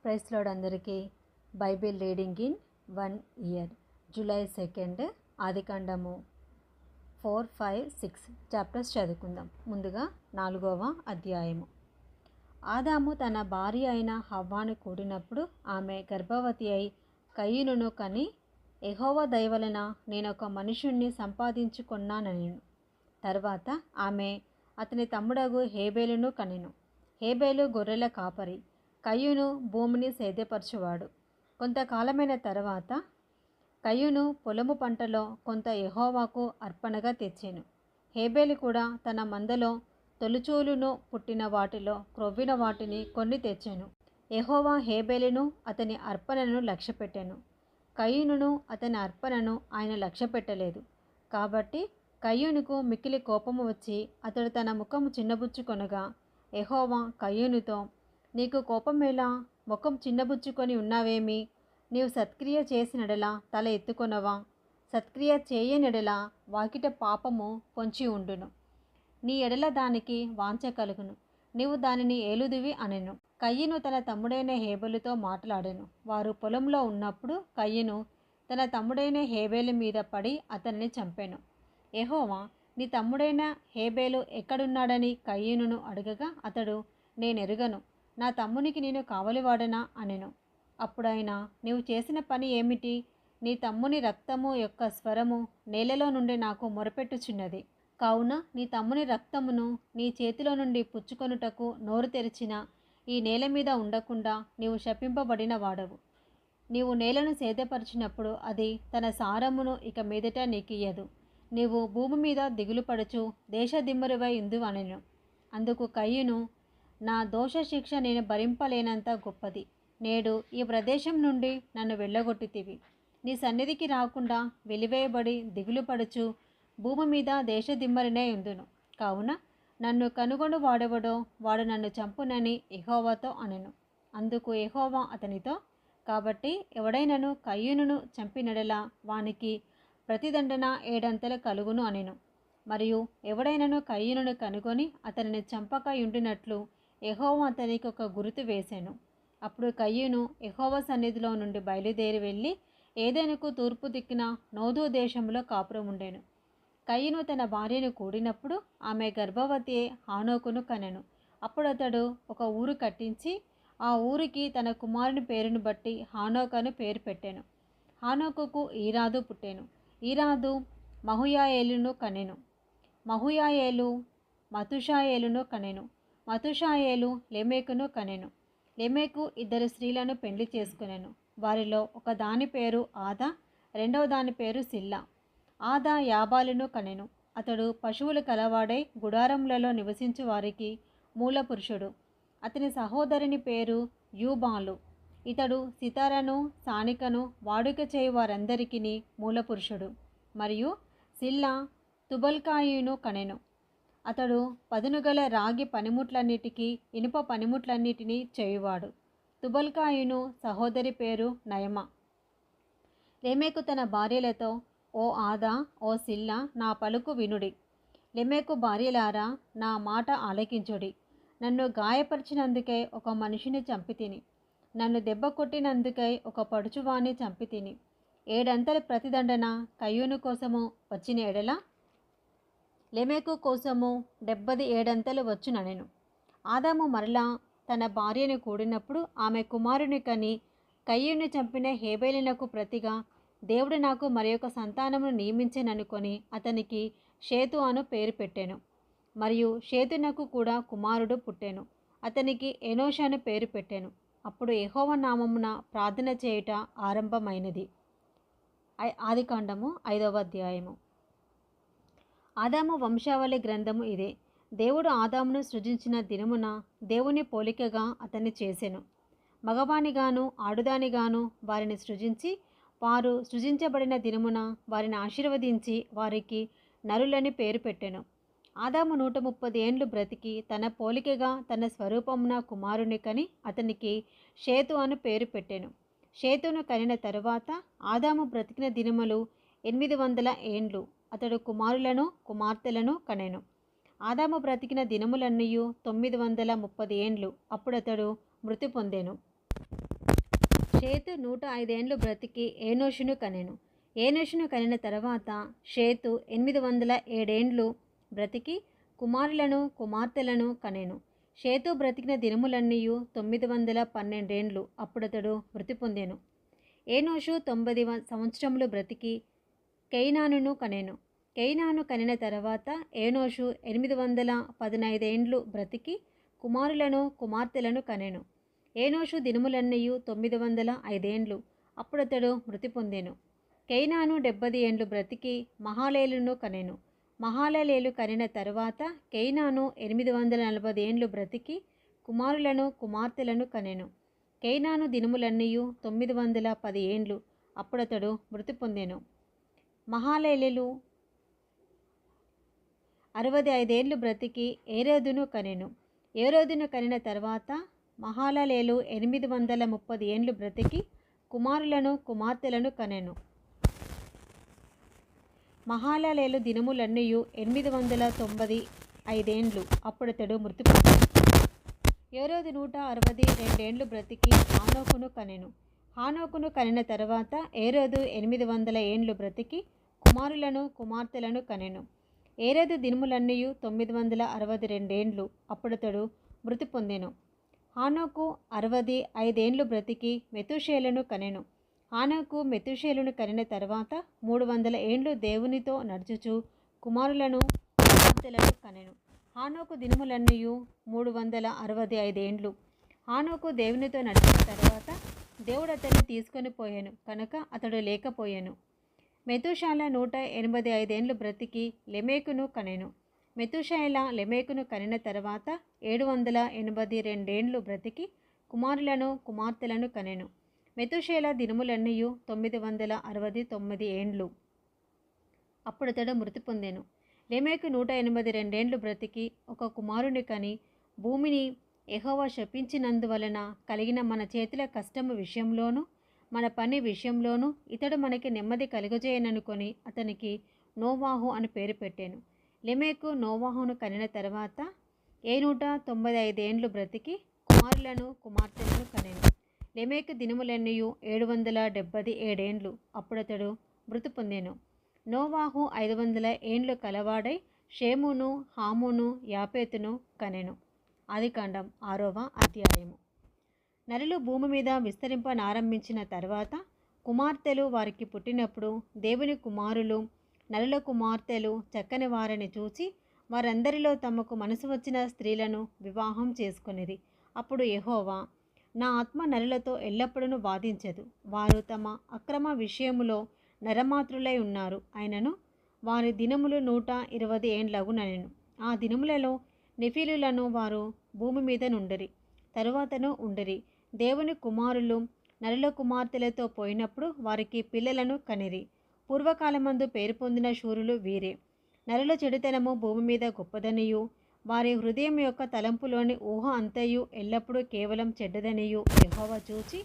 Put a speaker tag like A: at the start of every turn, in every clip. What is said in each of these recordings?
A: Praise lord అందరికీ. Bible reading in 1 year. July 2 ఆదికాండము 4, 5, 6 chapters చదువుకుందాం. ముందుగా 4వ అధ్యాయము. ఆదాము తన భార్య అయిన హవ్వాను కూడినప్పుడు ఆమె గర్భవతి అయి కయీనును కని, యెహోవా దయ వలన నేనొక మనుష్యుణ్ణి సంపాదించుకొన్నానెను. తర్వాత ఆమె అతని తమ్ముడగు హేబేలును కనెను. హేబేలు గొర్రెల కాపరి, కయీను భూమిని సేద్యపరచువాడు. కొంతకాలమైన తర్వాత కయీను పొలము పంటలో కొంత యెహోవాకు అర్పణగా తెచ్చెను. హేబేలు కూడా తన మందలో తొలిచూలును పుట్టిన వాటిలో క్రొవ్విన వాటిని కొన్ని తెచ్చెను. యెహోవా హేబేలును అతని అర్పణను లక్ష్యపెట్టెను. కయీనును అతని అర్పణను ఆయన లక్ష్యపెట్టలేదు. కాబట్టి కయీనుకు మిక్కిలి కోపము వచ్చి అతడు తన ముఖము చిన్నబుచ్చుకొనగా, యెహోవా కయీనుతో, నీకు కోపమేలా? ముఖం చిన్నబుచ్చుకొని ఉన్నావేమి? నీవు సత్క్రియ చేసినడలా తల ఎత్తుకొనవా? సత్క్రియ చేయనెడలా వాకిట పాపము పొంచి ఉండును. నీ ఎడల దానికి వాంఛ కలుగును, నీవు దానిని ఏలుదువి అనెను. కయీను తన తమ్ముడైన హేబేలుతో మాట్లాడెను. వారు పొలంలో ఉన్నప్పుడు కయీను తన తమ్ముడైన హేబేలు మీద పడి అతనిని చంపెను. యెహోవా, నీ తమ్ముడైన హేబేలు ఎక్కడున్నాడని కయీనును అడగగా అతడు, నేనెరుగను, నా తమ్మునికి నేను కావలివాడనా అనెను. అప్పుడాయన, నీవు చేసిన పని ఏమిటి? నీ తమ్ముని రక్తము యొక్క స్వరము నేలలో నుండి నాకు మొరపెట్టుచున్నది. కావున నీ తమ్ముని రక్తమును నీ చేతిలో నుండి పుచ్చుకొనుటకు నోరు తెరిచిన ఈ నేల మీద ఉండకుండా నీవు శపింపబడిన వాడవు. నీవు నేలను సేదపరిచినప్పుడు అది తన సారమును ఇక మీదట నీకియ్యదు. నీవు భూమి మీద దిగులుపడుచు దేశదిమ్మరువై ఉందు అనెను. అందుకు కయీను, నా దోష శిక్ష నేను భరింపలేనంత గొప్పది. నేడు ఈ ప్రదేశం నుండి నన్ను వెళ్ళగొట్టితివి. నీ సన్నిధికి రాకుండా వెలివేయబడి దిగులుపడుచు భూమి మీద దేశదిమ్మరినే ఉందును. కావున నన్ను కనుగొను వాడెవడో వాడు నన్ను చంపునని యెహోవాతో అనెను. అందుకు యెహోవా అతనితో, కాబట్టి ఎవడైనను కయీనును చంపినడలా వానికి ప్రతిదండన 7 కలుగును అనెను. మరియు ఎవడైనను కయీనును కనుగొని అతనిని చంపక ఉండినట్లు యెహోవా అతనికి ఒక గుర్తు వేసెను. అప్పుడు కయీను యెహోవా సన్నిధిలో నుండి బయలుదేరి వెళ్ళి ఏదెనుకు తూర్పు దిక్కున నోదు దేశంలో కాపురం ఉండెను. కయీను తన భార్యను కూడినప్పుడు ఆమె గర్భవతి హానోకును కనెను. అప్పుడు అతడు ఒక ఊరు కట్టించి ఆ ఊరికి తన కుమారుని పేరును బట్టి హానోకు అని పేరు పెట్టెను. హానోకుకు ఈరాదు పుట్టెను. ఈరాదు మహుయాయేలును కనెను. మహుయాయేలు మతుషాయేలును కనెను. మతుషాయేలు లెమెకును కనెను. లెమెకు 2 స్త్రీలను పెండ్లి చేసుకొనెను. వారిలో ఒక దాని పేరు ఆదా, రెండవ దాని పేరు సిల్లా. ఆదా యాబాలును కనెను. అతడు పశువులు కలవాడై గుడారములలో నివసించు వారికి మూల పురుషుడు. అతని సహోదరుని పేరు యూబాలు. ఇతడు సితారను సానికను వాడుక చేయు వారందరికీ మూల పురుషుడు. మరియు సిల్లా తుబల్కాయిను కనెను. అతడు పదునుగల రాగి పనిముట్లన్నిటికీ ఇనుప పనిముట్లన్నిటినీ చేయువాడు. తుబల్కాయును సహోదరి పేరు నయమ. లెమెకు తన భార్యలతో, ఓ ఆదా, ఓ సిల్లా, నా పలుకు వినుడి. లెమెకు భార్యలారా, నా మాట ఆలకించుడి. నన్ను గాయపరిచినందుకై ఒక మనిషిని చంపితిని. నన్ను దెబ్బ కొట్టినందుకై ఒక పడుచువాణ్ణి చంపితిని. 7 ప్రతిదండన కయీను కోసము వచ్చిన ఎడల లెమెకు కోసము 77 వచ్చుననెను. ఆదాము మరలా తన భార్యను కూడినప్పుడు ఆమె కుమారుని కని, కయీను చంపిన హేబేలునకు ప్రతిగా దేవుడు నాకు మరియొక సంతానమును నియమించెననుకొని అతనికి షేతు అను పేరు పెట్టెను. మరియు షేతునకు కూడా కుమారుడు పుట్టెను. అతనికి ఎనోషు అను పేరు పెట్టెను. అప్పుడు యెహోవా నామమున ప్రార్థన చేయుట ఆరంభమైనది. ఆదికాండము 5వ అధ్యాయము. ఆదాము వంశావళి గ్రంథము ఇదే. దేవుడు ఆదామును సృజించిన దినమున దేవుని పోలికగా అతన్ని చేసెను. మగవానిగాను ఆడుదానిగాను వారిని సృజించి, వారు సృజించబడిన దినమున వారిని ఆశీర్వదించి వారికి నరులని పేరు పెట్టెను. ఆదాము 130 ఏండ్లు బ్రతికి తన పోలికగా తన స్వరూపమున కుమారుని కని అతనికి షేతు అను పేరు పెట్టెను. షేతును కనిన తరువాత ఆదాము బ్రతికిన దినములు 800 ఏండ్లు. అతడు కుమారులను కుమార్తెలను కనెను. ఆదాము బ్రతికిన దినములన్నీయు 930 ఏండ్లు. అప్పుడతడు మృతి పొందెను. షేతు 105 బ్రతికి ఏనోషును కనెను. ఏనోషును కనిన తర్వాత షేతు 807 బ్రతికి కుమారులను కుమార్తెలను కనెను. షేతు బ్రతికిన దినములన్నీయు 912. అప్పుడతడు మృతి పొందెను. ఏనోషు 90 సంవత్సరములు బ్రతికి కైనానును కనెను. కైనాను కనిన తర్వాత ఏనోషు 815 బ్రతికి కుమారులను కుమార్తెలను కనెను. ఏనోషు దినములన్నీయు 905. అప్పుడతడు మృతి పొందెను. కైనాను 70 బ్రతికి మహాలేలును కనెను. మహాలలేలు కనిన తరువాత కైనాను 840 బ్రతికి కుమారులను కుమార్తెలను కనెను. కైనాను దినములన్నీయు 910. అప్పుడతడు మృతి పొందెను. మహాలలేలు 65 బ్రతికి ఏరోదును కనెను. ఏరోదును కనిన తర్వాత మహాలలేలు 830 బ్రతికి కుమారులను కుమార్తెలను కనెను. మహాలలేలు దినములన్నీయు 895. అప్పుడతడు మృతి పొందెను. ఏరోదు 162 బ్రతికి హానోకును కనెను. హానోకును కనిన తర్వాత ఏరోదు 800 బ్రతికి కుమారులను కుమార్తెలను కనెను. ఏరోదు దినములన్నీయు 962. అప్పుడతడు మృతి పొందెను. హానోకు 65 బ్రతికి మెతూషేలను కనెను. హానోకు మెతూషేలును కనిన తర్వాత 300 దేవునితో నడుచుచు కుమారులను కుమార్తెలను కనెను. హానోకు దినములన్నీయు 365. హానోకు దేవునితో నడిచిన తర్వాత దేవుడు అతన్ని తీసుకొని పోయాను కనుక అతడు లేకపోయాను. మెతూషాల 185 బ్రతికి లెమెకును కనెను. మెతూషాల లెమెకును కనిన తర్వాత 782 బ్రతికి కుమారులను కుమార్తెలను కనెను. మెతూషేల దినములన్నీయు 969. అప్పుడతడు మృతి పొందెను. లెమెకు 182 బ్రతికి ఒక కుమారుని కని భూమిని యెహోవా శపించినందువలన కలిగిన మన చేతుల కష్టము విషయంలోనూ మన పని విషయంలోనూ ఇతడు మనకి నెమ్మది కలుగజేయననుకొని అతనికి నోవాహు అని పేరు పెట్టాను. లెమెకు నోవాహును కనిన తర్వాత 195 బ్రతికి కుమారులను కుమార్తెలను కనెను. లెమెకు దినములన్నీయు 777. అప్పుడతడు మృతి పొందెను. నోవాహు 500 కలవాడై షేమును హామును యాపేతును కనెను. ఆదికాండం 6వ అధ్యాయము. నరులు భూమి మీద విస్తరింపనారంభించిన తర్వాత కుమార్తెలు వారికి పుట్టినప్పుడు దేవుని కుమారులు నరుల కుమార్తెలు చక్కని వారిని చూచి వారందరిలో తమకు మనసు వచ్చిన స్త్రీలను వివాహం చేసుకొనిరి. అప్పుడు యెహోవా, నా ఆత్మ నరులతో ఎల్లప్పుడూ వాదించదు. వారు తమ అక్రమ విషయములో నరమాతృలై ఉన్నారు. అయినను వారి దినములు 120 ఏండ్లగునెను. ఆ దినములలో నెఫీలులను వారు భూమి మీద నుండిరి. తరువాతను ఉండిరి. దేవుని కుమారులు నరుల కుమార్తెలతో పోయినప్పుడు వారికి పిల్లలను కనిరి. పూర్వకాలమందు పేరు పొందిన శూరులు వీరే. నరుల చెడుతనము భూమి మీద గొప్పదనియు వారి హృదయం యొక్క తలంపులోని ఊహ అంతయు ఎల్లప్పుడూ కేవలం చెడ్డదనియు యెహోవా చూచి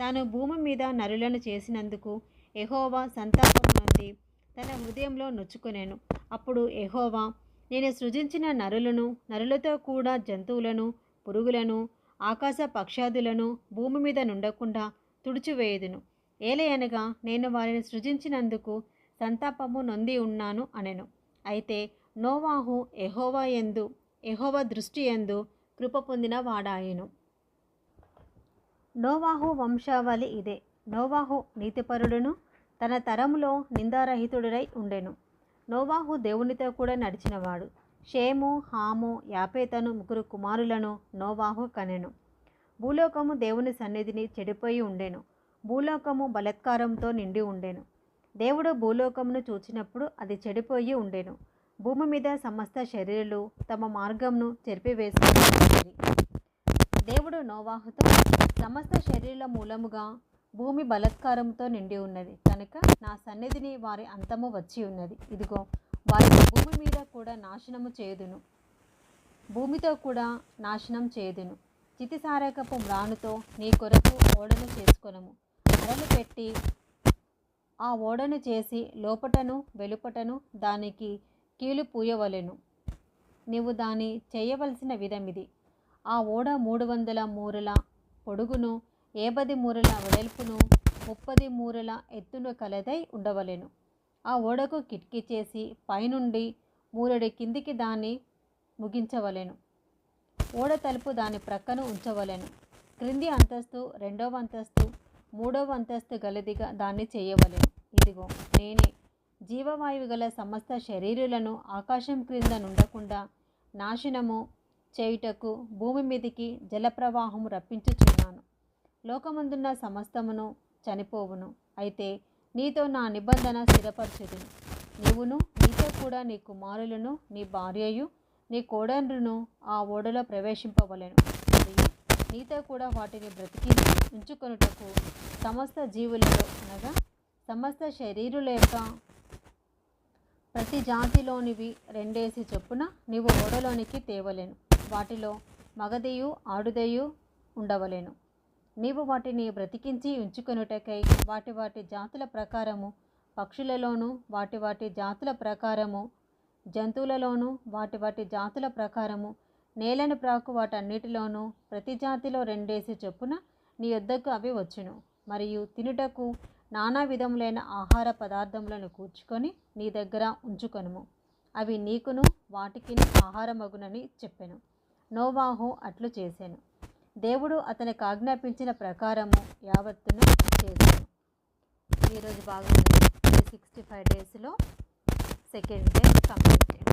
A: తాను భూమి మీద నరులను చేసినందుకు యెహోవా సంతాపం నొంది తన హృదయంలో నొచ్చుకొనెను. అప్పుడు యెహోవా, నేను సృజించిన నరులను నరులతో కూడా జంతువులను పురుగులను ఆకాశ పక్షాదులను భూమి మీద నుండకుండా తుడిచివేయుదును. ఏలయనగా నేను వారిని సృజించినందుకు సంతాపము నొంది ఉన్నాను అనెను. అయితే నోవాహు యెహోవా దృష్టి యందు కృప పొందిన వాడాయెను. నోవాహు వంశావళి ఇదే. నోవాహు నీతిపరుడును తన తరములో నిందారహితుడై ఉండెను. నోవాహు దేవునితో కూడా నడిచినవాడు. షేము హాము యాపేతను 3 కుమారులను నోవాహు కనెను. భూలోకము దేవుని సన్నిధిని చెడిపోయి ఉండెను. భూలోకము బలాత్కారంతో నిండి ఉండెను. దేవుడు భూలోకమును చూచినప్పుడు అది చెడిపోయి ఉండెను. భూమి మీద సమస్త శరీరులు తమ మార్గంను చెరిపివేసుకుని దేవుడు నోవాహుతో, సమస్త శరీరుల మూలముగా భూమి బలాత్కారంతో నిండి ఉన్నది కనుక నా సన్నిధిని వారి అంతము వచ్చి ఉన్నది. ఇదిగో వారిని భూమి మీద కూడా నాశనము చేయుదును, భూమితో కూడా నాశనం చేయుదును. చితిసారకపు మ్రానుతో నీ కొరకు ఓడను చేసుకొనము. అరలు పెట్టి ఆ ఓడను చేసి లోపటను వెలుపటను దానికి కీలు పూయవలెను. నీవు దాని చేయవలసిన విధమిది. ఆ ఓడ 300 మూరల పొడుగును 50 మూరల వెడల్పును 30 మూరల ఎత్తును కలదై ఉండవలెను. ఆ ఓడకు కిటికీ చేసి పైనుండి మూరెడు కిందికి దాన్ని ముగించవలెను. ఓడ తలుపు దాని ప్రక్కన ఉంచవలెను. క్రింది అంతస్తు, రెండవ అంతస్తు, మూడవ అంతస్తు గలదిగా దాన్ని చేయవలెను. ఇదిగో నేనే జీవవాయువు గల సమస్త శరీరులను ఆకాశం క్రింద నుండకుండా నాశనము చేయుటకు భూమి మీదికి జలప్రవాహము రప్పించుచున్నాను. లోకమందున్న సమస్తమును చనిపోవును, అయితే నీతో నా నిబంధన స్థిరపరచుదును. నీవును నీతో కూడా నీ కుమారులను, నీ భార్యయు, నీ కోడన్రును ఆ ఓడలో ప్రవేశింపవలెను. మరియు నీతో కూడా వాటిని బ్రతికించి ఉంచుకొనుటకు సమస్త జీవులలో అనగా సమస్త శరీరుల యొక్క ప్రతి జాతిలోనివి 2 చొప్పున నీవు ఓడలోనికి తేవలెను. వాటిలో మగదియు ఆడుదయు ఉండవలెను. నీవు వాటిని బ్రతికించి ఉంచుకొనుటకై వాటి వాటి జాతుల ప్రకారము పక్షులలోను, వాటి వాటి జాతుల ప్రకారము జంతువులలోను, వాటి వాటి జాతుల ప్రకారము నేలను ప్రాకు వాటన్నిటిలోనూ ప్రతి జాతిలో 2 చొప్పున నీ యొద్దకు అవి వచ్చును. మరియు తినుటకు నానా విధములైన ఆహార పదార్థములను కూర్చుకొని నీ దగ్గర ఉంచుకొనుము. అవి నీకును వాటికిని ఆహారమగునని చెప్పెను. నోవాహు అట్లు చేసెను. దేవుడు అతనికి ఆజ్ఞాపించిన ప్రకారము యావత్తును చేశాను. ఈరోజు భాగంలో 365 డేస్లో సెకండ్ డే కంప్లీట్.